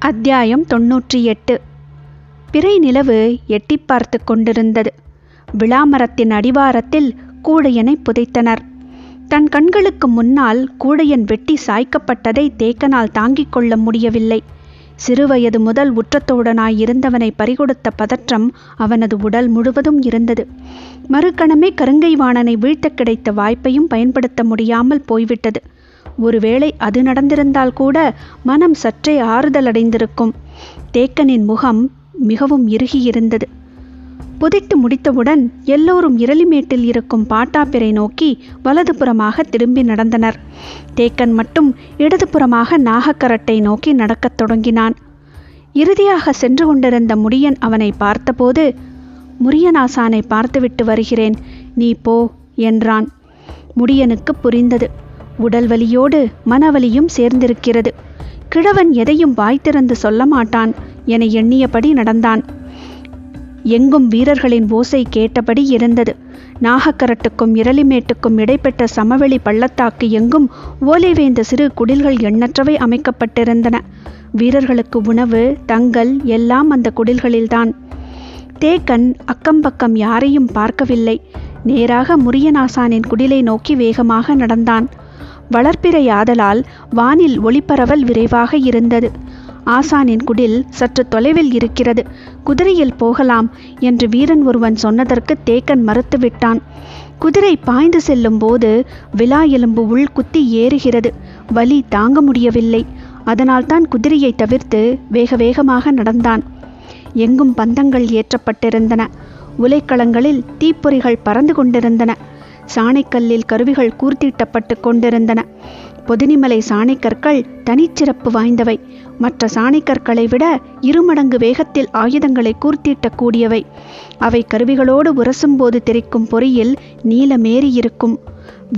அத்தியாயம் 98. பிறை நிலவு எட்டி பார்த்து கொண்டிருந்தது. விளாமரத்தின் அடிவாரத்தில் கூடையனை புதைத்தனர். தன் கண்களுக்கு முன்னால் கூடையன் வெட்டி சாய்க்கப்பட்டதை தேக்கனால் தாங்கிக் கொள்ள முடியவில்லை. சிறுவயது முதல் உற்றத்தோடனாயிருந்தவனை பறிகொடுத்த பதற்றம் அவனது உடல் முழுவதும் இருந்தது. மறுகணமே கருங்கைவாணனை வீழ்த்த கிடைத்த வாய்ப்பையும் பயன்படுத்த முடியாமல் போய்விட்டது. ஒருவேளை அது நடந்திருந்தால் கூட மனம் சற்றே ஆறுதலடைந்திருக்கும். தேக்கனின் முகம் மிகவும் இறுகியிருந்தது. புதைத்து முடித்தவுடன் எல்லோரும் இரளிமேட்டில் இருக்கும் பாட்டாப்பிரை நோக்கி வலதுபுறமாக திரும்பி நடந்தனர். தேக்கன் மட்டும் இடதுபுறமாக நாகக்கரட்டை நோக்கி நடக்கத் தொடங்கினான். இறுதியாக சென்று கொண்டிருந்த முடியன் அவனை பார்த்தபோது, முரியனாசானை பார்த்துவிட்டு வருகிறேன், நீ போ என்றான். முடியனுக்கு புரிந்தது. உடல் வலியோடு மனவலியும் சேர்ந்திருக்கிறது. கிழவன் எதையும் வாய் திறந்து சொல்ல மாட்டான் என எண்ணியபடி நடந்தான். எங்கும் வீரர்களின் ஓசை கேட்டபடி இருந்தது. நாகக்கரட்டுக்கும் இரளிமேட்டுக்கும் இடைப்பட்ட சமவெளி பள்ளத்தாக்கு எங்கும் ஓலைவேந்த சிறு குடில்கள் எண்ணற்றவை அமைக்கப்பட்டிருந்தன. வீரர்களுக்கு உணவு, தங்கல் எல்லாம் அந்த குடில்களில்தான். தேக்கன் அக்கம்பக்கம் யாரையும் பார்க்கவில்லை. நேராக முரியனாசானின் குடிலை நோக்கி வேகமாக நடந்தான். வளர்ப்பிறை ஆதலால் வானில் ஒளிப்பரவல் விரைவாக இருந்தது. ஆசானின் குடில் சற்று தொலைவில் இருக்கிறது, குதிரையில் போகலாம் என்று வீரன் ஒருவன் சொன்னதற்கு தேக்கன் மறுத்துவிட்டான். குதிரை பாய்ந்து செல்லும் போது விலா எலும்பு உள் குத்தி ஏறுகிறது. வலி தாங்க முடியவில்லை. அதனால்தான் குதிரையை தவிர்த்து வேக வேகமாக நடந்தான். எங்கும் பந்தங்கள் ஏற்றப்பட்டிருந்தன. உலைக்களங்களில் தீப்பொறிகள் பறந்து கொண்டிருந்தன. சாணைக்கல்லில் கருவிகள் கூர்த்தீட்டப்பட்டு கொண்டிருந்தன. பொதினிமலை சாணைக்கற்கள் தனிச்சிறப்பு வாய்ந்தவை. மற்ற சாணைக்கற்களை விட 2 மடங்கு வேகத்தில் ஆயுதங்களை கூர்த்தீட்டக்கூடியவை. அவை கருவிகளோடு உரசும்போது தெரிக்கும் பொறியில் நீலமேறி இருக்கும்.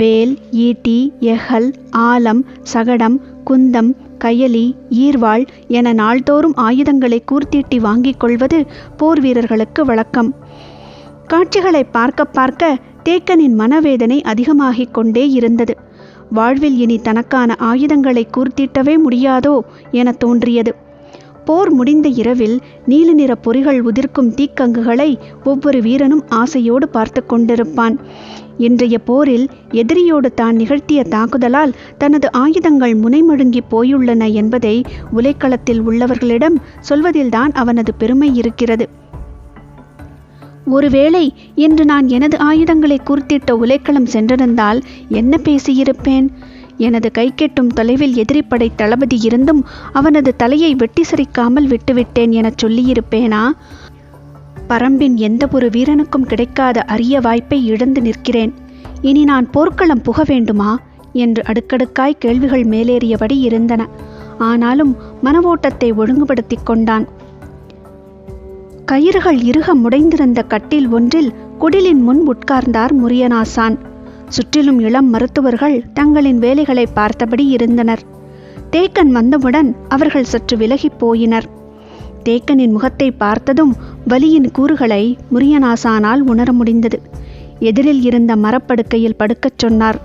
வேல், ஈட்டி, எகல், ஆலம், சகடம், குந்தம், கயலி, ஈர்வாள் என நாள்தோறும் ஆயுதங்களை கூர்த்தீட்டி வாங்கிக் கொள்வது போர் வீரர்களுக்கு வழக்கம். காட்சிகளை பார்க்க பார்க்க தேக்கனின் மனவேதனை அதிகமாகிக் கொண்டே இருந்தது. வாழ்வில் இனி தனக்கான ஆயுதங்களை கூர்த்தீட்டவே முடியாதோ என தோன்றியது. போர் முடிந்த இரவில் நீல நிற பொறிகள் உதிர்க்கும் தீக்கங்குகளை ஒவ்வொரு வீரனும் ஆசையோடு பார்த்து கொண்டிருப்பான். இன்றைய போரில் எதிரியோடு தான் நிகழ்த்திய தாக்குதலால் தனது ஆயுதங்கள் முனைமழுங்கி போயுள்ளன என்பதை உலைக்களத்தில் உள்ளவர்களிடம் சொல்வதில்தான் அவனது பெருமை இருக்கிறது. ஒருவேளை இன்று நான் எனது ஆயுதங்களை கூர்த்திட்ட உலைக்களம் சென்றிருந்தால் என்ன பேசியிருப்பேன்? எனது கை கெட்டும் தொலைவில் எதிரிப்படை தளபதி இருந்தும் அவனது தலையை வெட்டி சரிக்காமல் விட்டுவிட்டேன் என சொல்லியிருப்பேனா? பரம்பின் எந்த ஒரு வீரனுக்கும் கிடைக்காத அரிய வாய்ப்பை இழந்து நிற்கிறேன். இனி நான் போர்க்களம் புக வேண்டுமா என்று அடுக்கடுக்காய் கேள்விகள் மேலேறியபடி இருந்தன. ஆனாலும் மனவோட்டத்தை ஒழுங்குபடுத்தி கொண்டான். கயிறுகள் இறுக முடைந்திருந்த கட்டில் ஒன்றில் குடிலின் முன் உட்கார்ந்தார் முரியனாசான். சுற்றிலும் இளம் மருத்துவர்கள் தங்களின் வேலைகளை பார்த்தபடி இருந்தனர். தேக்கன் வந்தவுடன் அவர்கள் சற்று விலகி போயினர். தேக்கனின் முகத்தை பார்த்ததும் வலியின் கூறுகளை முரியனாசானால் உணர முடிந்தது. எதிரில் இருந்த மரப்படுக்கையில் படுக்கச் சொன்னார்.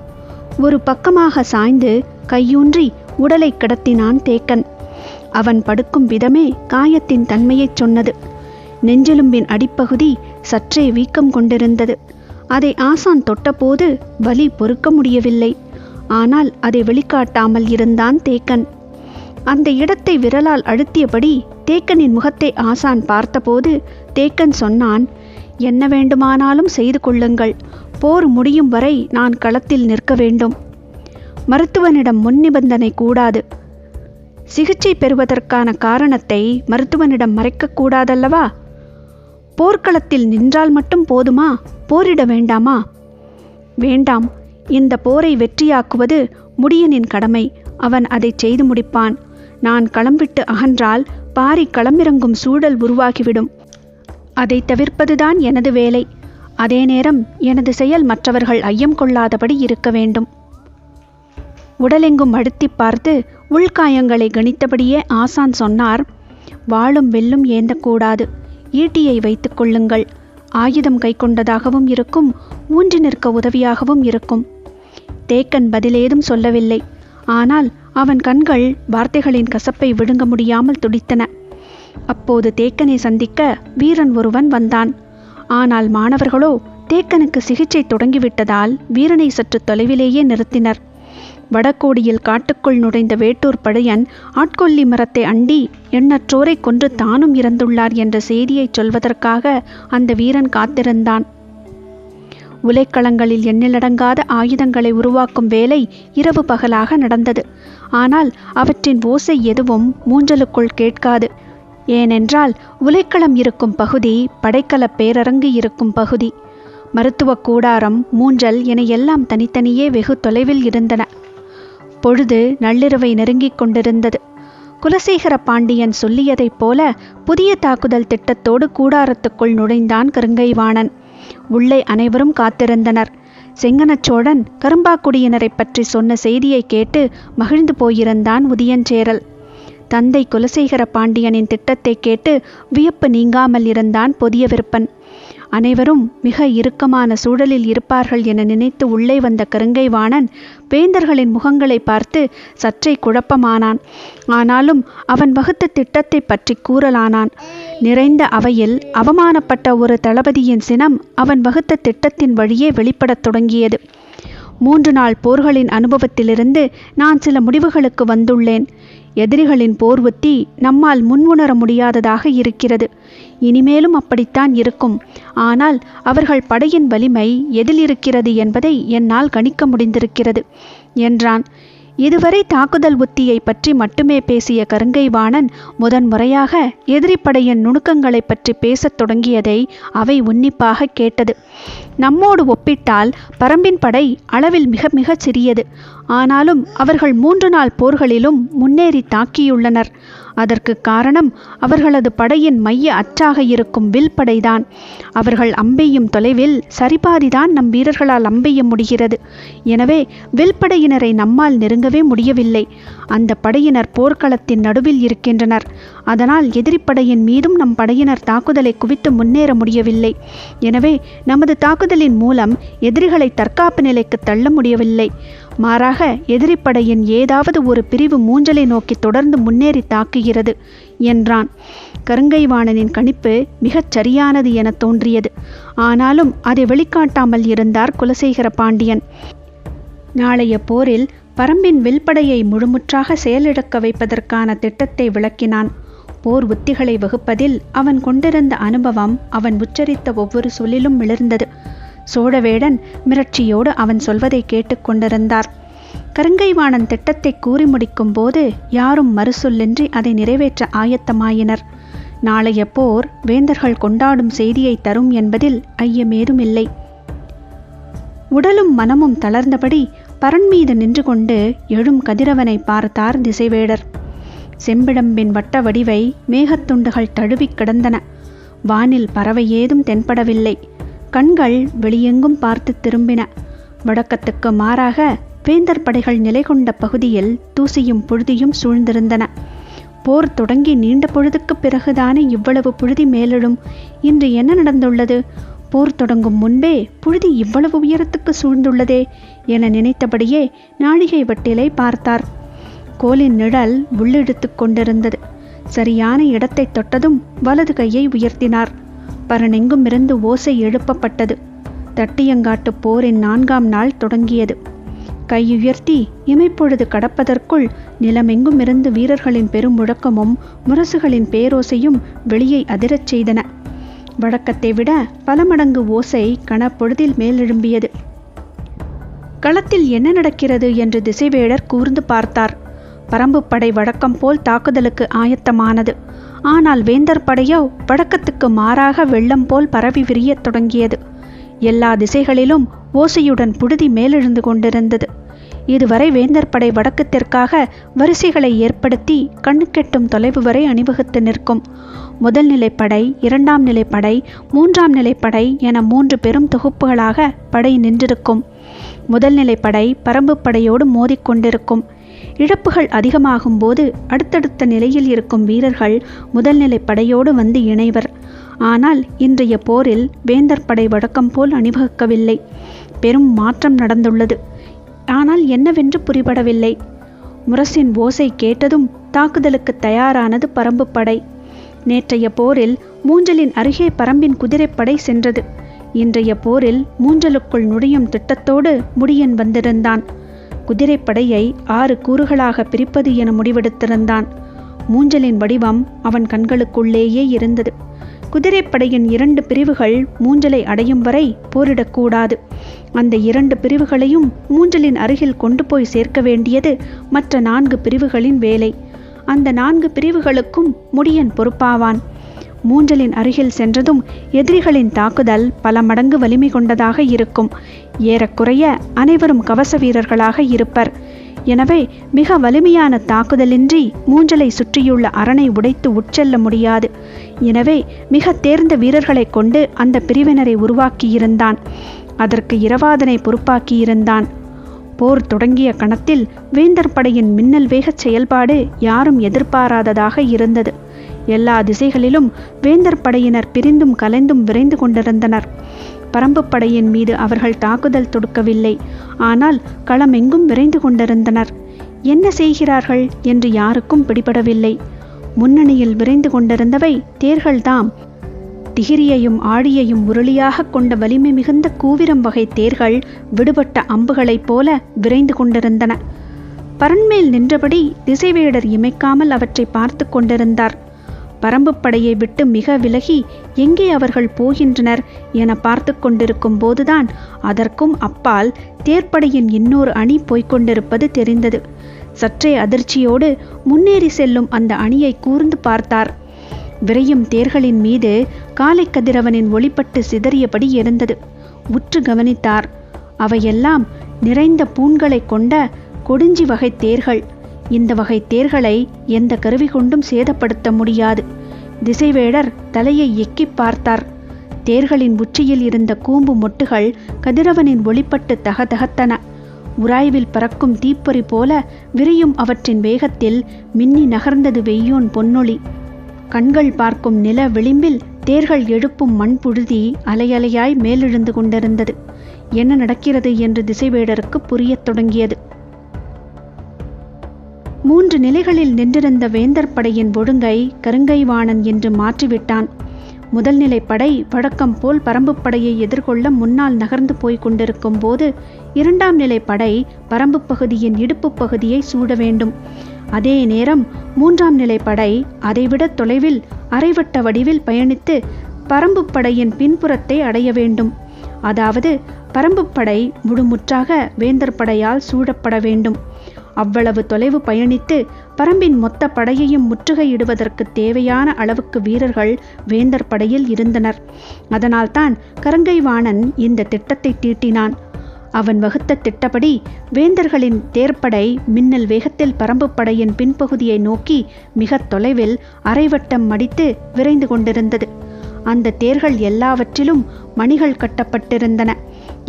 ஒரு பக்கமாக சாய்ந்து கையூன்றி உடலை கிடத்தினான் தேக்கன். அவன் படுக்கும் விதமே காயத்தின் தன்மையைச் சொன்னது. நெஞ்செலும்பின் அடிப்பகுதி சற்றே வீக்கம் கொண்டிருந்தது. அதை ஆசான் தொட்டபோது வலி பொறுக்க முடியவில்லை. ஆனால் அதை வெளிக்காட்டாமல் இருந்தான் தேக்கன். அந்த இடத்தை விரலால் அழுத்தியபடி தேக்கனின் முகத்தை ஆசான் பார்த்தபோது தேக்கன் சொன்னான், என்ன வேண்டுமானாலும் செய்து கொள்ளுங்கள். போர் முடியும் வரை நான் களத்தில் நிற்க வேண்டும். மருத்துவனிடம் முன் நிபந்தனை கூடாது. சிகிச்சை பெறுவதற்கான காரணத்தை மருத்துவனிடம் மறைக்கக்கூடாதல்லவா? போர்க்களத்தில் நின்றால் மட்டும் போதுமா? போரிட வேண்டாமா? வேண்டாம். இந்த போரை வெற்றியாக்குவது முடியனின் கடமை. அவன் அதை செய்து முடிப்பான். நான் களம்பிட்டு அகன்றால் பாரி களமிறங்கும் சூழல் உருவாகிவிடும். அதை தவிர்ப்பதுதான் எனது வேலை. அதே நேரம் எனது செயல் மற்றவர்கள் ஐயம் கொள்ளாதபடி இருக்க வேண்டும். உடலெங்கும் அழுத்தி பார்த்து உள்காயங்களை கணித்தபடியே ஆசான் சொன்னார், வாளும் வெல்லும் ஏந்தக்கூடாது. ஈட்டியை வைத்துக் கொள்ளுங்கள். ஆயுதம் கை கொண்டதாகவும் இருக்கும், ஊன்றி நிற்க உதவியாகவும் இருக்கும். தேக்கன் பதிலேதும் சொல்லவில்லை. ஆனால் அவன் கண்கள் வார்த்தைகளின் கசப்பை விழுங்க முடியாமல் துடித்தன. அப்போது தேக்கனை சந்திக்க வீரன் ஒருவன் வந்தான். ஆனால் மாணவர்களோ தேக்கனுக்கு சிகிச்சை தொடங்கிவிட்டதால் வீரனை சற்று தொலைவிலேயே நிறுத்தினர். வடகோடியில் காட்டுக்குள் நுழைந்த வேட்டூர் படையன் ஆட்கொல்லி மரத்தை அண்டி எண்ணற்றோரை கொன்று தானும் இறந்துள்ளார் என்ற செய்தியை சொல்வதற்காக அந்த வீரன் காத்திருந்தான். உலைக்களங்களில் எண்ணிலடங்காத ஆயுதங்களை உருவாக்கும் வேலை இரவு பகலாக நடந்தது. ஆனால் அவற்றின் ஓசை எதுவும் மூஞ்சலுக்குள் கேட்காது. ஏனென்றால் உலைக்களம் இருக்கும் பகுதி படைக்கல பேரரங்கு இருக்கும் பகுதி. மருத்துவ கூடாரம், மூஞ்சல் என எல்லாம் தனித்தனியே வெகு தொலைவில் இருந்தன. பொழுது நள்ளிரவை நெருங்கிக் கொண்டிருந்தது. குலசேகர பாண்டியன் சொல்லியதைப் போல புதிய தாக்குதல் திட்டத்தோடு கூடாரத்துக்குள் நுழைந்தான் கருங்கைவாணன். உள்ளே அனைவரும் காத்திருந்தனர். செங்கனச்சோழன் கரும்பாக்குடியினரை பற்றி சொன்ன செய்தியை கேட்டு மகிழ்ந்து போயிருந்தான் உதியஞ்சேரல். தந்தை குலசேகர பாண்டியனின் திட்டத்தை கேட்டு வியப்பு நீங்காமல் இருந்தான் பொதிய விருப்பன். அனைவரும் மிக இறுக்கமான சூழலில் இருப்பார்கள் என நினைத்து உள்ளே வந்த கருங்கைவாணன் வேந்தர்களின் முகங்களை பார்த்து சற்றே குழப்பமானான். ஆனாலும் அவன் வகுத்த திட்டத்தை பற்றி கூறலானான். நிறைந்த அவையில் அவமானப்பட்ட ஒரு தளபதியின் சினம் அவன் வகுத்த திட்டத்தின் வழியே வெளிப்படத் தொடங்கியது. 3 நாள் போர்களின் அனுபவத்திலிருந்து நான் சில முடிவுகளுக்கு வந்துள்ளேன். எதிரிகளின் போர் உத்தி நம்மால் முன்உணர முடியாததாக இருக்கிறது. இனிமேலும் அப்படித்தான் இருக்கும். ஆனால் அவர்கள் படையின் வலிமை எதில் இருக்கிறது என்பதை என்னால் கணிக்க முடிந்திருக்கிறது என்றான். இதுவரை தாக்குதல் உத்தியை பற்றி மட்டுமே பேசிய கருங்கைவாணன் முதன்முறையாக எதிரிப்படையின் நுணுக்கங்களை பற்றி பேசத் தொடங்கியதை அவை உன்னிப்பாக கேட்டது. நம்மோடு ஒப்பிட்டால் பரம்பின் படை அளவில் மிக மிகச் சிறியது. ஆனாலும் அவர்கள் 3 நாள் போர்களிலும் முன்னேறி தாக்கியுள்ளனர். அதற்கு காரணம் அவர்களது படையின் மைய அச்சாக இருக்கும் வில்படைதான். அவர்கள் அம்பெய்யும் தொலைவில் சரிபாதிதான் நம் வீரர்களால் அம்பெய்ய முடிகிறது. எனவே வில்படையினரை நம்மால் நெருங்கவே முடியவில்லை. அந்த படையினர் போர்க்களத்தின் நடுவில் இருக்கின்றனர். அதனால் எதிரிப்படையின் மீதும் நம் படையினர் தாக்குதலை குவித்து முன்னேற முடியவில்லை. எனவே நமது தாக்குதலின் மூலம் எதிரிகளை தற்காப்பு நிலைக்கு தள்ள முடியவில்லை. மாறாக எதிரிப்படையின் ஏதாவது ஒரு பிரிவு மூஞ்சலை நோக்கி தொடர்ந்து முன்னேறி தாக்குகிறது என்றான். கருங்கைவாணனின் கணிப்பு மிகச் சரியானது என தோன்றியது. ஆனாலும் அதை வெளிக்காட்டாமல் இருந்தார் குலசேகர பாண்டியன். நாளைய போரில் பரம்பின் வில்படையை முழுமுற்றாக செயலிழக்க வைப்பதற்கான திட்டத்தை விளக்கினான். போர் உத்திகளை வகுப்பதில் அவன் கொண்டிருந்த அனுபவம் அவன் உச்சரித்த ஒவ்வொரு சொல்லிலும் மிளர்ந்தது. சோழவேடன் மிரட்சியோடு அவன் சொல்வதை கேட்டுக்கொண்டிருந்தார். கருங்கைவாணன் திட்டத்தை கூறி முடிக்கும் போது யாரும் மறுசொல்லின்றி அதை நிறைவேற்ற ஆயத்தமாயினர். நாளைய போர் வேந்தர்கள் கொண்டாடும் செய்தியை தரும் என்பதில் ஐயமேதுமில்லை. உடலும் மனமும் தளர்ந்தபடி பரன் மீது நின்று கொண்டு எழும் கதிரவனை பார்த்தார் திசைவேடர். செம்பிடம்பின் வட்ட வடிவை மேகத்துண்டுகள் தழுவி கிடந்தன. வானில் பறவை ஏதும் தென்படவில்லை. கண்கள் வெளியெங்கும் பார்த்து திரும்பின. வடக்கத்துக்கு மாறாக வேந்தர் படைகள் நிலை கொண்ட பகுதியில் தூசியும் புழுதியும் சூழ்ந்திருந்தன. போர் தொடங்கி நீண்ட பொழுதுக்கு பிறகுதானே இவ்வளவு புழுதி மேலெழும். இன்று என்ன நடந்துள்ளது? போர் தொடங்கும் முன்பே புழுதி இவ்வளவு உயரத்துக்கு சூழ்ந்துள்ளதே என நினைத்தபடியே நாழிகை வட்டிலை பார்த்தார். கோலின் நிழல் உள்ளிழுத்து கொண்டிருந்தது. சரியான இடத்தை தொட்டதும் வலது கையை உயர்த்தினார். பரனெங்கும் இருந்து ஓசை எழுப்பப்பட்டது. தட்டியங்காட்டு போரின் 4ஆம் நாள் தொடங்கியது. கையுயர்த்தி இமைப்பொழுது கடப்பதற்குள் நிலமெங்கும் இருந்து வீரர்களின் பெரும் முழக்கமும் முரசுகளின் பேரோசையும் வெளியை அதிரச் செய்தன. வழக்கத்தை விட பல மடங்கு ஓசை கனப்பொழுதில் மேலெழும்பியது. களத்தில் என்ன நடக்கிறது என்று திசைவேடர் கூர்ந்து பார்த்தார். பரம்பு படை வழக்கம் போல் தாக்குதலுக்கு ஆயத்தமானது. ஆனால் வேந்தர் படையோ வழக்கத்துக்கு மாறாக வெள்ளம் போல் பரவி விரியத் தொடங்கியது. எல்லா திசைகளிலும் ஓசையுடன் புழுதி மேலெழுந்து கொண்டிருந்தது. இதுவரை வேந்தர் படை வடக்கத்திற்காக வரிசைகளை ஏற்படுத்தி கண்ணுக்கெட்டும் தொலைவு வரை அணிவகுத்து நிற்கும். முதல் நிலைப்படை, 2ஆம் நிலைப்படை, 3ஆம் நிலைப்படை என 3 பெரும் தொகுப்புகளாக படை நின்றிருக்கும். முதல் நிலைப்படை பரம்பு படையோடு மோதிக்கொண்டிருக்கும். இழப்புகள் அதிகமாகும் போது அடுத்தடுத்த நிலையில் இருக்கும் வீரர்கள் முதல் நிலைப்படையோடு வந்து இணைவர். ஆனால் இன்றைய போரில் வேந்தர் படை வழக்கம் போல் அணிவகுக்கவில்லை. பெரும் மாற்றம் நடந்துள்ளது. ஆனால் என்னவென்று புரிபடவில்லை. முரசின் ஓசை கேட்டதும் தாக்குதலுக்கு தயாரானது பரம்பு படை. நேற்றைய போரில் மூஞ்சலின் அருகே பரம்பின் குதிரைப்படை சென்றது. இன்றைய போரில் மூஞ்சலுக்குள் நுழையும் திட்டத்தோடு முடியன் வந்திருந்தான். குதிரைப்படையை 6 கூறுகளாக பிரிப்பது என முடிவெடுத்திருந்தான். மூஞ்சலின் வடிவம் அவன் கண்களுக்குள்ளேயே இருந்தது. குதிரைப்படையின் 2 பிரிவுகள் மூஞ்சலை அடையும் வரை போரிடக்கூடாது. அந்த 2 பிரிவுகளையும் மூஞ்சலின் அருகில் கொண்டு போய் சேர்க்க வேண்டியது மற்ற 4 பிரிவுகளின் வேலை. அந்த 4 பிரிவுகளுக்கும் முடியன் பொறுப்பாவான். மூஞ்சலின் அருகில் சென்றதும் எதிரிகளின் தாக்குதல் பல மடங்கு வலிமை கொண்டதாக இருக்கும். ஏறக்குறைய அனைவரும் கவச வீரர்களாக இருப்பர். எனவே மிக வலிமையான தாக்குதலின்றி மூஞ்சலை சுற்றியுள்ள அரணை உடைத்து உட்செல்ல முடியாது. எனவே மிக தேர்ந்த வீரர்களை கொண்டு அந்த பிரிவினரை உருவாக்கியிருந்தான். அதற்கு இரவாதனை பொறுப்பாக்கியிருந்தான். போர் தொடங்கிய கணத்தில் வேந்தர் படையின் மின்னல் வேகச் செயல்பாடு யாரும் எதிர்பாராததாக இருந்தது. எல்லா திசைகளிலும் வேந்தர் படையினர் பிரிந்தும் கலைந்தும் விரைந்து கொண்டிருந்தனர். பரம்பு படையின் மீது அவர்கள் தாக்குதல் தொடுக்கவில்லை. ஆனால் களமெங்கும் விரைந்து கொண்டிருந்தனர். என்ன செய்கிறார்கள் என்று யாருக்கும் பிடிபடவில்லை. முன்னணியில் விரைந்து கொண்டிருந்தவை தேர்கள்தாம். திகிரியையும் ஆழியையும் உருளியாக கொண்ட வலிமை மிகுந்த கூவிரம் வகை தேர்கள் விடுபட்ட அம்புகளைப் போல விரைந்து கொண்டிருந்தன. பரண்மேல் நின்றபடி திசைவேடர் இமைக்காமல் அவற்றை பார்த்து கொண்டிருந்தார். பரம்பு படையை விட்டு மிக விலகி எங்கே அவர்கள் போகின்றனர் என பார்த்து கொண்டிருக்கும் போதுதான் அதற்கும் அப்பால் தேர்ப்படையின் இன்னொரு அணி போய்கொண்டிருப்பது தெரிந்தது. சற்றே அதிர்ச்சியோடு முன்னேறி செல்லும் அந்த அணியை கூர்ந்து பார்த்தார். விரையும் தேர்களின் மீது காலை கதிரவனின் ஒளிப்பட்டு சிதறியபடி இருந்தது. உற்று கவனித்தார். அவையெல்லாம் நிறைந்த பூண்களை கொண்ட கொடுஞ்சி வகை தேர்கள். இந்த வகை தேர்களை எந்த கருவி கொண்டும் சேதப்படுத்த முடியாது. திசைவேடர் தலையை எக்கி பார்த்தார். தேர்களின் உச்சியில் இருந்த கூம்பு மொட்டுகள் கதிரவனின் ஒளிப்பட்டு தகதகத்தன. உராய்வில் பறக்கும் தீப்பொறி போல விரியும் அவற்றின் வேகத்தில் மின்னி நகர்ந்தது வெய்யோன் பொன்னொளி. கண்கள் பார்க்கும் நில விளிம்பில் தேர்கள் எழுப்பும் மண் புழுதி அலையலையாய் மேலெழுந்து கொண்டிருந்தது. என்ன நடக்கிறது என்று திசைவேடருக்கு புரியத் தொடங்கியது. 3 நிலைகளில் நின்றிருந்த வேந்தர் படையின் ஒழுங்கை கருங்கைவாணன் என்று மாற்றிவிட்டான். முதல் நிலை படை வழக்கம் போல் பரம்பு படையை எதிர்கொள்ள முன்னால் நகர்ந்து போய் கொண்டிருக்கும் போது 2ஆம் நிலை படை பரம்பு பகுதியின் இடுப்பு பகுதியை சூட வேண்டும். அதே நேரம் 3ஆம் நிலை படை அதைவிட தொலைவில் அரைவட்ட வடிவில் பயணித்து பரம்பு படையின் பின்புறத்தை அடைய வேண்டும். அதாவது பரம்பு படை முழுமுற்றாக வேந்தர் படையால் சூழப்பட வேண்டும். அவ்வளவு தொலைவு பயணித்து பரம்பின் மொத்த படையையும் முற்றுகையிடுவதற்கு தேவையான அளவுக்கு வீரர்கள் வேந்தர் படையில் இருந்தனர். அதனால்தான் கருங்கைவாணன் இந்த திட்டத்தை தீட்டினான். அவன் வகுத்த திட்டப்படி வேந்தர்களின் தேர்ப்படை மின்னல் வேகத்தில் பரம்பு படையின் பின்பகுதியை நோக்கி மிக தொலைவில் அரைவட்டம் மடித்து விரைந்து கொண்டிருந்தது. அந்த தேர்கள் எல்லாவற்றிலும் மணிகள் கட்டப்பட்டிருந்தன.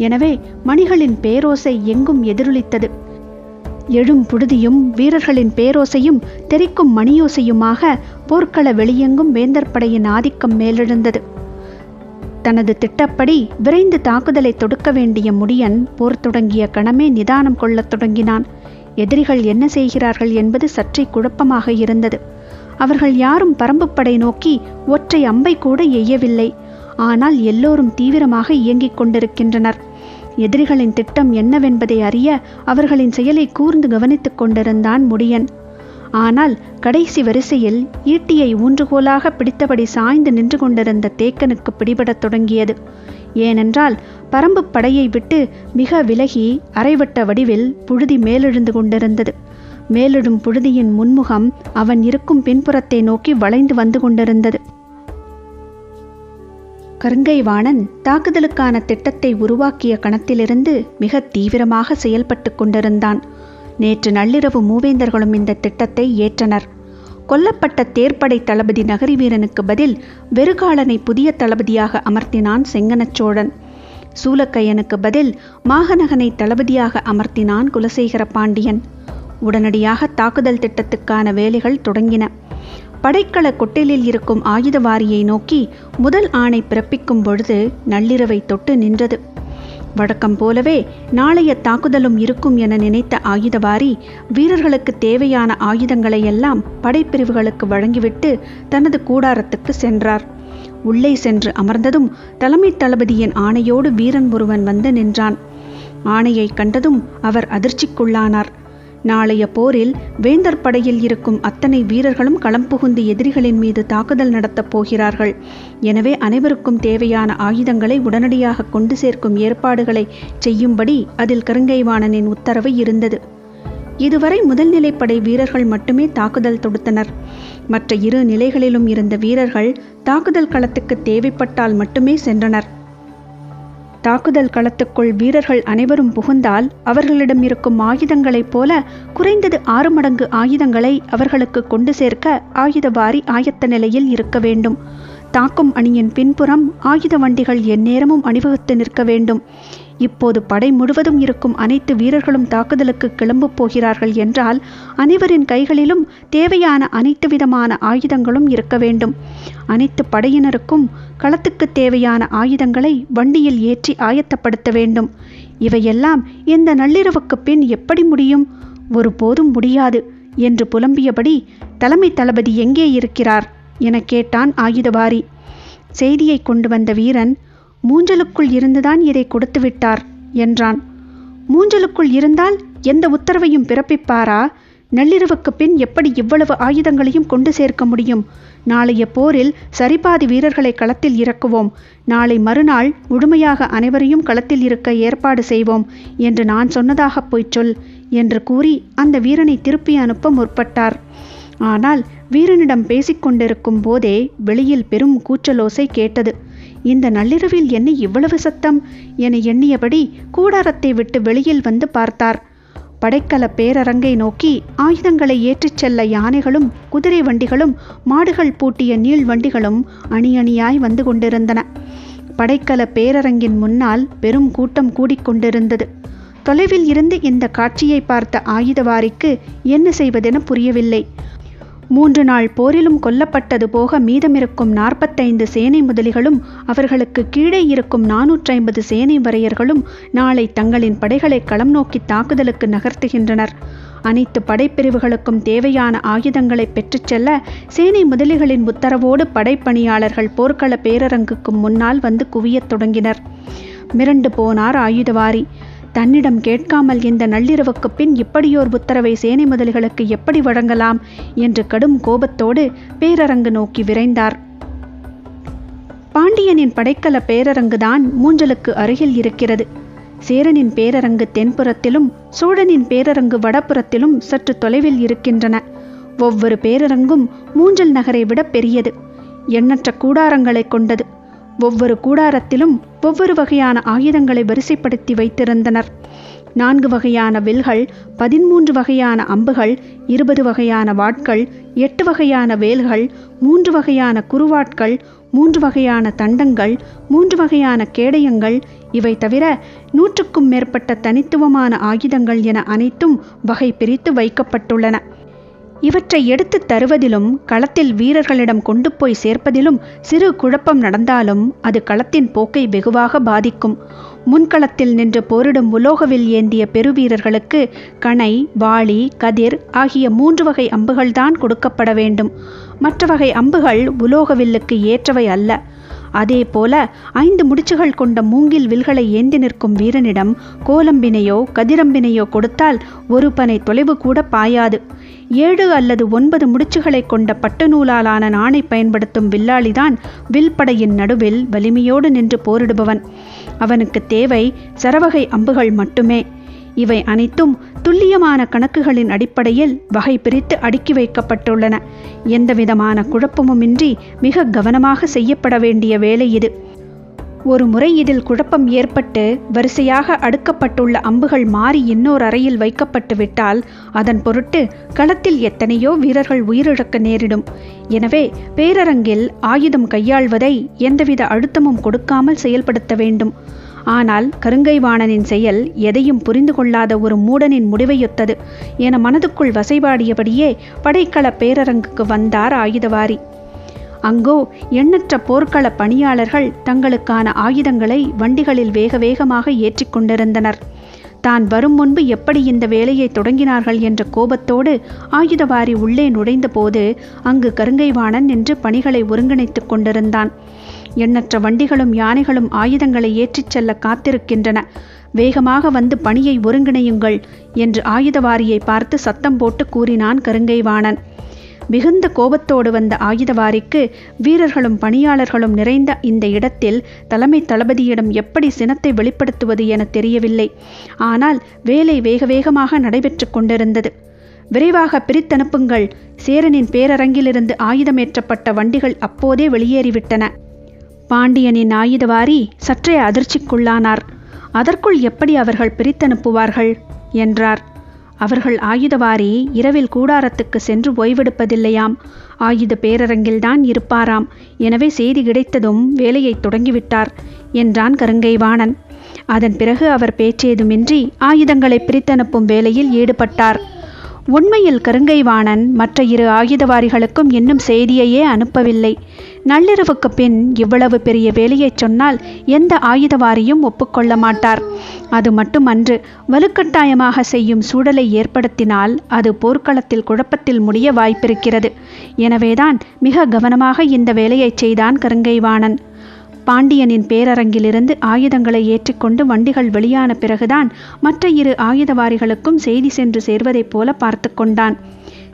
எனவே மணிகளின் பேரோசை எங்கும் எதிரொலித்தது. எழும் புழுதியும் வீரர்களின் பேரோசையும் தெரிக்கும் மணியோசையுமாக போர்க்கள வெளியெங்கும் வேந்தர் படையின் ஆதிக்கம் மேலெழுந்தது. தனது திட்டப்படி விரைந்து தாக்குதலை தொடுக்க வேண்டிய முடியன் போர் தொடங்கிய கணமே நிதானம் கொள்ளத் தொடங்கினான். எதிரிகள் என்ன செய்கிறார்கள் என்பது சற்றே குழப்பமாக இருந்தது. அவர்கள் யாரும் பரம்பு படை நோக்கி ஒற்றை அம்பை கூட எய்யவில்லை. ஆனால் எல்லோரும் தீவிரமாக இயங்கிக் கொண்டிருக்கின்றனர். எதிரிகளின் திட்டம் என்னவென்பதை அறிய அவர்களின் செயலை கூர்ந்து கவனித்துக் கொண்டிருந்தான் முடியன். ஆனால் கடைசி வரிசையில் ஈட்டியை ஊன்றுகோலாக பிடித்தபடி சாய்ந்து நின்று கொண்டிருந்த தேக்கனுக்கு பிடிபடத் தொடங்கியது. ஏனென்றால் பரம்பு படையை விட்டு மிக விலகி அரைவட்ட வடிவில் புழுதி மேலெழுந்து கொண்டிருந்தது. மேலெழும் புழுதியின் முன்முகம் அவன் இருக்கும் பின்புறத்தை நோக்கி வளைந்து வந்து கொண்டிருந்தது. கருங்கைவாணன் தாக்குதலுக்கான திட்டத்தை உருவாக்கிய கணத்திலிருந்து மிக தீவிரமாக செயல்பட்டு கொண்டிருந்தான். நேற்று நள்ளிரவு மூவேந்தர்களும் இந்த திட்டத்தை ஏற்றனர். கொல்லப்பட்ட தேர்ப்படை தளபதி நகரி வீரனுக்கு பதில் வெறுகாலனை புதிய தளபதியாக அமர்த்தினான் செங்கனச் சோழன். சூலக்கையனுக்கு பதில் மாகநகனை தளபதியாக அமர்த்தினான் குலசேகர பாண்டியன். உடனடியாக தாக்குதல் திட்டத்துக்கான வேலைகள் தொடங்கின. படைக்கல கொட்டிலில் இருக்கும் ஆயுதவாரியை நோக்கி முதல் ஆணை பிறப்பிக்கும் பொழுது நள்ளிரவை தொட்டு நின்றது. வழக்கம் போலவே நாளைய தாக்குதலும் இருக்கும் என நினைத்த ஆயுதபாரி வீரர்களுக்கு தேவையான ஆயுதங்களை எல்லாம் படைப்பிரிவுகளுக்கு வழங்கிவிட்டு தனது கூடாரத்துக்கு சென்றார். உள்ளே சென்று அமர்ந்ததும் தலைமை தளபதியின் ஆணையோடு வீரன் ஒருவன் வந்து நின்றான். ஆணையை கண்டதும் அவர் அதிர்ச்சிக்குள்ளானார். நாளைய போரில் வேந்தர் படையில் இருக்கும் அத்தனை வீரர்களும் களம் புகுந்து எதிரிகளின் மீது தாக்குதல் நடத்தப் போகிறார்கள். எனவே அனைவருக்கும் தேவையான ஆயுதங்களை உடனடியாக கொண்டு சேர்க்கும் ஏற்பாடுகளை செய்யும்படி அதில் கருங்கைவாணனின் உத்தரவு இருந்தது. இதுவரை முதல் நிலைப்படை வீரர்கள் மட்டுமே தாக்குதல் தொடுத்தனர். மற்ற இரு நிலைகளிலும் இருந்த வீரர்கள் தாக்குதல் களத்துக்கு தேவைப்பட்டால் மட்டுமே சென்றனர். தாக்குதல் களத்துக்குள் வீரர்கள் அனைவரும் புகுந்தால் அவர்களிடம் இருக்கும் ஆயுதங்களைப் போல குறைந்தது 6 மடங்கு ஆயுதங்களை அவர்களுக்கு கொண்டு சேர்க்க ஆயுதபாரி ஆயத்த நிலையில் இருக்க வேண்டும். தாக்கும் அணியின் பின்புறம் ஆயுத வண்டிகள் எந்நேரமும் அணிவகுத்து நிற்க வேண்டும். இப்போது படை முழுவதும் இருக்கும் அனைத்து வீரர்களும் தாக்குதலுக்கு கிளம்பப் போகிறார்கள் என்றால் அனைவரின் கைகளிலும் தேவையான அனைத்து விதமான ஆயுதங்களும் இருக்க வேண்டும். அனைத்து படையினருக்கும் களத்துக்கு தேவையான ஆயுதங்களை வண்டியில் ஏற்றி ஆயத்தப்படுத்த வேண்டும். இவையெல்லாம் இந்த நள்ளிரவுக்கு பின் எப்படி முடியும்? ஒருபோதும் முடியாது என்று புலம்பியபடி தலைமை தளபதி எங்கே இருக்கிறார் என கேட்டான் ஆயுதபாரி. செய்தியை கொண்டு வந்த வீரன், மூஞ்சலுக்குள் இருந்துதான் இதை கொடுத்து விட்டார் என்றான். மூஞ்சலுக்குள் இருந்தால் எந்த உத்தரவையும் பிறப்பிப்பாரா? நள்ளிரவுக்கு பின் எப்படி இவ்வளவு ஆயுதங்களையும் கொண்டு சேர்க்க முடியும்? நாளைய போரில் சரிபாதி வீரர்களை களத்தில் இறக்குவோம். நாளை மறுநாள் முழுமையாக அனைவரையும் களத்தில் இருக்க ஏற்பாடு செய்வோம் என்று நான் சொன்னதாக போய்ச் சொல் என்று கூறி அந்த வீரனை திருப்பி அனுப்ப முற்பட்டார். ஆனால் வீரனிடம் பேசிக்கொண்டிருக்கும் போதே வெளியில் பெரும் கூச்சலோசை கேட்டது. இந்த நள்ளிரவில் என்ன இவ்வளவு சத்தம் என எண்ணியபடி கூடாரத்தை விட்டு வெளியில் வந்து பார்த்தார். படைக்கல பேரரங்கை நோக்கி ஆயுதங்களை ஏற்றிச் செல்ல யானைகளும் குதிரை வண்டிகளும் மாடுகள் பூட்டிய நீள் வண்டிகளும் அணி அணியாய் வந்து கொண்டிருந்தன. படைக்கல பேரரங்கின் முன்னால் பெரும் கூட்டம் கூடிக்கொண்டிருந்தது. தொலைவில் இருந்து இந்த காட்சியை பார்த்த ஆயுதவாரிக்கு என்ன செய்வதென புரியவில்லை. 3 நாள் போரிலும் கொல்லப்பட்டது போக மீதமிருக்கும் 45 சேனை முதலிகளும் அவர்களுக்கு கீழே இருக்கும் 450 சேனை வரையர்களும் நாளை தங்களின் படைகளை களம் நோக்கி தாக்குதலுக்கு நகர்த்துகின்றனர். அனைத்து படைப்பிரிவுகளுக்கும் தேவையான ஆயுதங்களை பெற்றுச் செல்ல சேனை முதலிகளின் உத்தரவோடு படைப்பணியாளர்கள் போர்க்கள பேரரங்குக்கு முன்னால் வந்து குவியத் தொடங்கினர். மிரண்டு போனார் ஆயுதவாரி. தன்னிடம் கேட்காமல் இந்த நள்ளிரவுக்கு பின் இப்படியோர் உத்தரவை சேனை முதலிகளுக்கு எப்படி வழங்கலாம் என்று கடும் கோபத்தோடு பேரரங்கு நோக்கி விரைந்தார். பாண்டியனின் படைக்கல பேரரங்குதான் மூஞ்சலுக்கு அருகில் இருக்கிறது. சேரனின் பேரரங்கு தென்புறத்திலும் சோழனின் பேரரங்கு வடபுறத்திலும் சற்று தொலைவில் இருக்கின்றன. ஒவ்வொரு பேரரங்கும் மூஞ்சல் நகரை விட பெரியது. எண்ணற்ற கூடாரங்களை கொண்டது. ஒவ்வொரு கூடாரத்திலும் ஒவ்வொரு வகையான ஆயுதங்களை வரிசைப்படுத்தி வைத்திருந்தனர். 4 வகையான வில்கள், 13 வகையான அம்புகள், 20 வகையான வாட்கள், 8 வகையான வேல்கள், 3 வகையான குறுவாட்கள், 3 வகையான தண்டங்கள், 3 வகையான கேடயங்கள், இவை தவிர 100க்கும் மேற்பட்ட தனித்துவமான ஆயுதங்கள் என அனைத்தும் வகை பிரித்து வைக்கப்பட்டுள்ளன. இவற்றை எடுத்து தருவதிலும் களத்தில் வீரர்களிடம் கொண்டு போய் சேர்ப்பதிலும் சிறு குழப்பம் நடந்தாலும் அது களத்தின் போக்கை வெகுவாக பாதிக்கும். முன்களத்தில் நின்று போரிடும் உலோகவில் ஏந்திய பெருவீரர்களுக்கு கணை, வாளி, கதிர் ஆகிய 3 வகை அம்புகள்தான் கொடுக்கப்பட வேண்டும். மற்ற வகை அம்புகள் உலோகவில்லுக்கு ஏற்றவை அல்ல. அதே போல 5 முடிச்சுகள் கொண்ட மூங்கில் வில்களை ஏந்தி நிற்கும் வீரனிடம் கோலம்பினையோ கதிரம்பினையோ கொடுத்தால் ஒரு பனை தொலைவு கூட பாயாது. 7 அல்லது 9 முடிச்சுகளை கொண்ட பட்டு நூலாலான நாணை பயன்படுத்தும் வில்லாளிதான் வில்படையின் நடுவில் வலிமையோடு நின்று போரிடுபவன். அவனுக்கு தேவை சரவகை அம்புகள் மட்டுமே. இவை அனைத்தும் துல்லியமான கணக்குகளின் அடிப்படையில் வகை பிரித்து அடுக்கி வைக்கப்பட்டுள்ளன. எந்தவிதமான குழப்பமுமின்றி மிக கவனமாக செய்யப்பட வேண்டிய வேலை இது. ஒரு முறை இதில் குழப்பம் ஏற்பட்டு வரிசையாக அடுக்கப்பட்டுள்ள அம்புகள் மாறி இன்னொரு அறையில் வைக்கப்பட்டு விட்டால் அதன் பொருட்டு களத்தில் எத்தனையோ வீரர்கள் உயிரிழக்க நேரிடும். எனவே பேரரங்கில் ஆயுதம் கையாள்வதை எந்தவித அழுத்தமும் கொடுக்காமல் செயல்படுத்த வேண்டும். ஆனால் கருங்கைவாணனின் செயல் எதையும் புரிந்து கொள்ளாத ஒரு மூடனின் முடிவையொத்தது என மனதுக்குள் வசைபாடியபடியே படைக்கல பேரரங்குக்கு வந்தார் ஆயுதவாரி. அங்கோ எண்ணற்ற போர்க்கள பணியாளர்கள் தங்களுக்கான ஆயுதங்களை வண்டிகளில் வேக வேகமாக ஏற்றி கொண்டிருந்தனர். தான் வரும் முன்பு எப்படி இந்த வேலையை தொடங்கினார்கள் என்ற கோபத்தோடு ஆயுதவாரி உள்ளே நுழைந்த போது அங்கு கருங்கைவாணன் நின்று பணிகளை ஒருங்கிணைத்து கொண்டிருந்தான். எண்ணற்ற வண்டிகளும் யானைகளும் ஆயுதங்களை ஏற்றிச் செல்ல காத்திருக்கின்றன. வேகமாக வந்து பணியை ஒருங்கிணையுங்கள் என்று ஆயுதவாரியை பார்த்து சத்தம் போட்டு கூறினான் கருங்கைவாணன். மிகுந்த கோபத்தோடு வந்த ஆயுதவாரிக்கு வீரர்களும் பணியாளர்களும் நிறைந்த இந்த இடத்தில் தலைமை தளபதியிடம் எப்படி சினத்தை வெளிப்படுத்துவது என தெரியவில்லை. ஆனால் வேலை வேக வேகமாக நடைபெற்று கொண்டிருந்தது. விரைவாக பிரித்தனுப்புங்கள். சேரனின் பேரரங்கிலிருந்து ஆயுதமேற்றப்பட்ட வண்டிகள் அப்போதே வெளியேறிவிட்டன. பாண்டியனின் ஆயுதவாரி சற்றே அதிர்ச்சிக்குள்ளானார். அதற்குள் எப்படி அவர்கள் பிரித்தனுப்புவார்கள் என்றார். அவர்கள் ஆயுதவாரி இரவில் கூடாரத்துக்கு சென்று ஓய்வெடுப்பதில்லையாம். ஆயுத பேரரங்கில்தான் இருப்பாராம். எனவே செய்தி கிடைத்ததும் வேலையை தொடங்கிவிட்டார் என்றான் கருங்கைவாணன். அதன் பிறகு அவர் பேச்சேதுமின்றி ஆயுதங்களை பிரித்தனுப்பும் வேலையில் ஈடுபட்டார். உண்மையில் கருங்கைவாணன் மற்ற 2 ஆயுதவாரிகளுக்கும் இன்னும் செய்தியையே அனுப்பவில்லை. நள்ளிரவுக்கு பின் இவ்வளவு பெரிய வேலையை சொன்னால் எந்த ஆயுதவாரியும் ஒப்புக்கொள்ள மாட்டார். அது மட்டுமன்று, வலுக்கட்டாயமாக செய்யும் சூழலை ஏற்படுத்தினால் அது போர்க்களத்தில் குழப்பத்தில் முடிய வாய்ப்பிருக்கிறது. எனவேதான் மிக கவனமாக இந்த வேலையை செய்தான் கருங்கைவாணன். பாண்டியனின் பேரரங்கிலிருந்து ஆயுதங்களை ஏற்றிக்கொண்டு வண்டிகள் வெளியான பிறகுதான் மற்ற 2 ஆயுதவாரிகளுக்கும் செய்தி சென்று சேர்வதைப் போல பார்த்து கொண்டான்.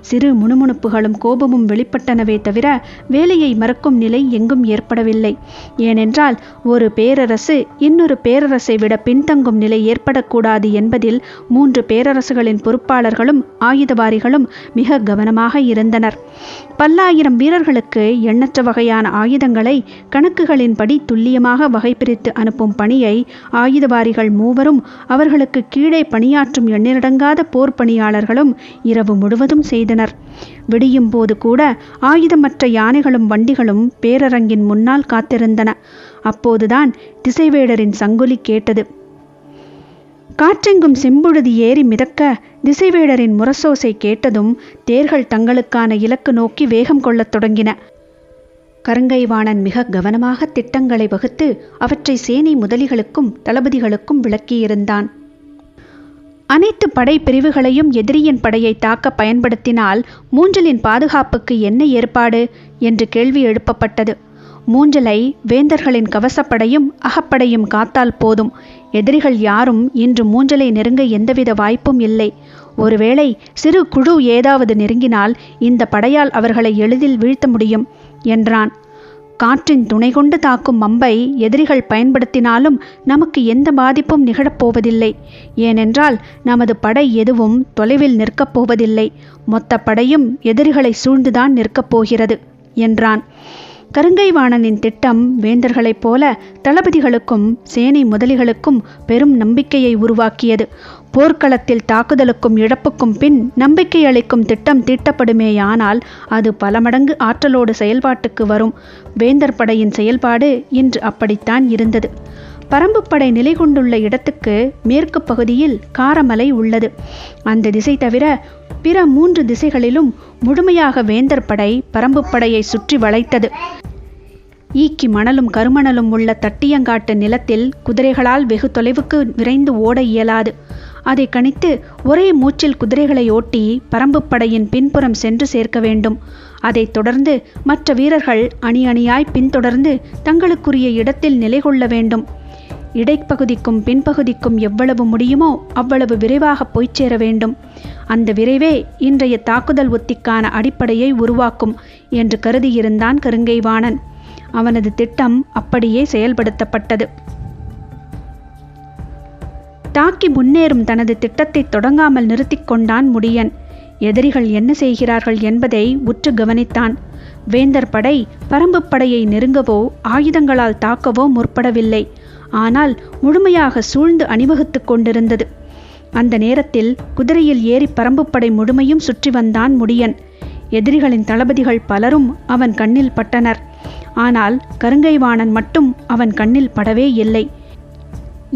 சிறு முணுமுணுப்புகளும் கோபமும் வெளிப்பட்டனவே தவிர வேலையை மறக்கும் நிலை எங்கும் ஏற்படவில்லை. ஏனென்றால் ஒரு பேரரசு இன்னொரு பேரரசை விட பின்தங்கும் நிலை ஏற்படக்கூடாது என்பதில் 3 பேரரசுகளின் பொறுப்பாளர்களும் ஆயுதவாரிகளும் மிக கவனமாக இருந்தனர். பல்லாயிரம் வீரர்களுக்கு எண்ணற்ற வகையான ஆயுதங்களை கணக்குகளின்படி துல்லியமாக வகை பிரித்து அனுப்பும் பணியை ஆயுதவாரிகள் 3வரும் அவர்களுக்கு கீழே பணியாற்றும் எண்ணிறடங்காத போர் பணியாளர்களும் இரவு முழுவதும் செய்தனர். விடியும் போது கூட ஆயுதமற்ற யானைகளும் வண்டிகளும் பேரரங்கின் முன்னால் காத்திருந்தன. அப்போதுதான் திசைவேடரின் சங்கொலி கேட்டது. காற்றெங்கும் செம்புழுதி ஏறி மிதக்க திசைவேடரின் முரசோசை கேட்டதும் தேர்கள் தங்களுக்கான இலக்கு நோக்கி வேகம் கொள்ளத் தொடங்கின. கருங்கைவாணன் மிக கவனமாக திட்டங்களை வகுத்து அவற்றை சேனை முதலிகளுக்கும் தளபதிகளுக்கும் விளக்கியிருந்தான். அனைத்து படை பிரிவுகளையும் எதிரியின் படையை தாக்க பயன்படுத்தினால் மூஞ்சலின் பாதுகாப்புக்கு என்ன ஏற்பாடு என்று கேள்வி எழுப்பப்பட்டது. மூஞ்சலை வேந்தர்களின் கவசப்படையும் அகப்படையும் காத்தால் போதும். எதிரிகள் யாரும் இன்று மூஞ்சலை நெருங்க எந்தவித வாய்ப்பும் இல்லை. ஒருவேளை சிறு குழு ஏதாவது நெருங்கினால் இந்த படையால் அவர்களை எளிதில் வீழ்த்த முடியும் என்றான். காற்றின் துணை கொண்டு தாக்கும் அம்பை எதிரிகள் பயன்படுத்தினாலும் நமக்கு எந்த பாதிப்பும் நிகழப்போவதில்லை. ஏனென்றால் நமது படை எதுவும் தொலைவில் நிற்கப் போவதில்லை. மொத்த படையும் எதிரிகளை சூழ்ந்துதான் நிற்கப் போகிறது என்றான். கருங்கைவாணனின் திட்டம் வேந்தர்களைப் போல தளபதிகளுக்கும் சேனை முதலிகளுக்கும் பெரும் நம்பிக்கையை உருவாக்கியது. போர்க்களத்தில் தாக்குதலுக்கும் இழப்புக்கும் பின் நம்பிக்கை அளிக்கும் திட்டம் தீட்டப்படுமேயானால் அது பல மடங்கு ஆற்றலோடு செயல்பாட்டுக்கு வரும். வேந்தர் படையின் செயல்பாடு இன்று அப்படித்தான் இருந்தது. பரம்புப்படை நிலை கொண்டுள்ள இடத்துக்கு மேற்கு பகுதியில் காரமலை உள்ளது. அந்த திசை தவிர பிற 3 திசைகளிலும் முழுமையாக வேந்தர் படை பரம்புப்படையை சுற்றி வளைத்தது. ஈக்கி மணலும் கருமணலும் உள்ள தட்டியங்காட்டு நிலத்தில் குதிரைகளால் வெகு தொலைவுக்கு விரைந்து ஓட இயலாது. அதை கணித்து ஒரே மூச்சில் குதிரைகளை ஓட்டி பரம்புப்படையின் பின்புறம் சென்று சேர்க்க வேண்டும். அதைத் தொடர்ந்து மற்ற வீரர்கள் அணி அணியாய் பின்தொடர்ந்து தங்களுக்குரிய இடத்தில் நிலை கொள்ள வேண்டும். இடைப்பகுதிக்கும் பின்பகுதிக்கும் எவ்வளவு முடியுமோ அவ்வளவு விரைவாக போய்ச் சேர வேண்டும். அந்த விரைவே இன்றைய தாக்குதல் உத்திக்கான அடிப்படையை உருவாக்கும் என்று கருதியிருந்தான் கருங்கைவாணன். அவனது திட்டம் அப்படியே செயல்படுத்தப்பட்டது. தாக்கி முன்னேறும் தனது திட்டத்தை தொடங்காமல் நிறுத்தி கொண்டான் முடியன். எதிரிகள் என்ன செய்கிறார்கள் என்பதை உற்று கவனித்தான். வேந்தர் படை பரம்புப்படையை நெருங்கவோ ஆயுதங்களால் தாக்கவோ முற்படவில்லை. ஆனால் முழுமையாக சூழ்ந்து அணிவகுத்து கொண்டிருந்தது. அந்த நேரத்தில் குதிரையில் ஏறி பரம்புப்படை முழுமையும் சுற்றி வந்தான் முடியன். எதிரிகளின் தளபதிகள் பலரும் அவன் கண்ணில் பட்டனர். ஆனால் கருங்கைவாணன் மட்டும் அவன் கண்ணில் படவே இல்லை.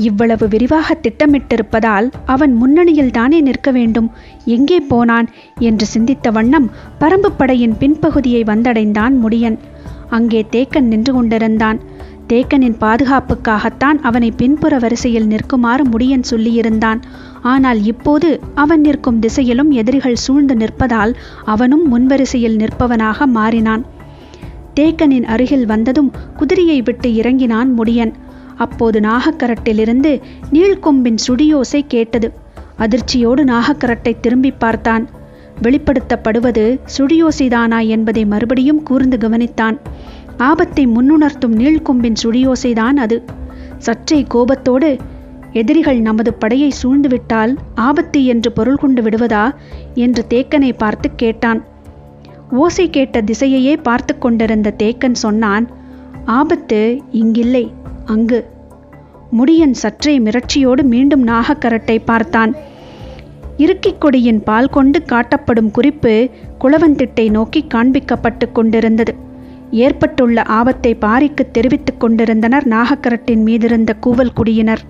இவ்வளவு விரிவாக திட்டமிட்டிருப்பதால் அவன் முன்னணியில் தானே நிற்க வேண்டும். எங்கே போனான் என்று சிந்தித்த வண்ணம் பரம்புப்படையின் பின்பகுதியை வந்தடைந்தான் முடியன். அங்கே தேக்கன் நின்று கொண்டிருந்தான். தேக்கனின் பாதுகாப்புக்காகத்தான் அவனை பின்புற வரிசையில் நிற்குமாறு முடியன் சொல்லியிருந்தான். ஆனால் இப்போது அவன் நிற்கும் திசையிலும் எதிரிகள் சூழ்ந்து நிற்பதால் அவனும் முன்வரிசையில் நிற்பவனாக மாறினான். தேக்கனின் அருகில் வந்ததும் குதிரையை விட்டு இறங்கினான் முடியன். அப்போது நாகக்கரட்டிலிருந்து நீள்கொம்பின் சுடியோசை கேட்டது. அதிர்ச்சியோடு நாகக்கரட்டை திரும்பி பார்த்தான். வெளிப்படுத்தப்படுவது சுடியோசைதானா என்பதை மறுபடியும் கூர்ந்து கவனித்தான். ஆபத்தை முன்னுணர்த்தும் நீள்கொம்பின் சுடியோசைதான் அது. சற்றே கோபத்தோடு, எதிரிகள் நமது படையை சூழ்ந்துவிட்டால் ஆபத்து என்று பொருள் கொண்டு விடுவதா என்று தேக்கனை பார்த்து கேட்டான். ஓசை கேட்ட திசையையே பார்த்து கொண்டிருந்த தேக்கன் சொன்னான், ஆபத்து இங்கில்லை, அங்கு. முடியன் சற்றே மிரட்சியோடு மீண்டும் நாகக்கரட்டை பார்த்தான். இருக்கிக் கொடியின் பால் கொண்டு காட்டப்படும் குறிப்பு குளவந்திட்டை நோக்கி காண்பிக்கப்பட்டு கொண்டிருந்தது. ஏற்பட்டுள்ள ஆபத்தை பாரிக்கு தெரிவித்துக் கொண்டிருந்தனர் நாகக்கரட்டின் மீதிருந்த கூவல் குடியினர்.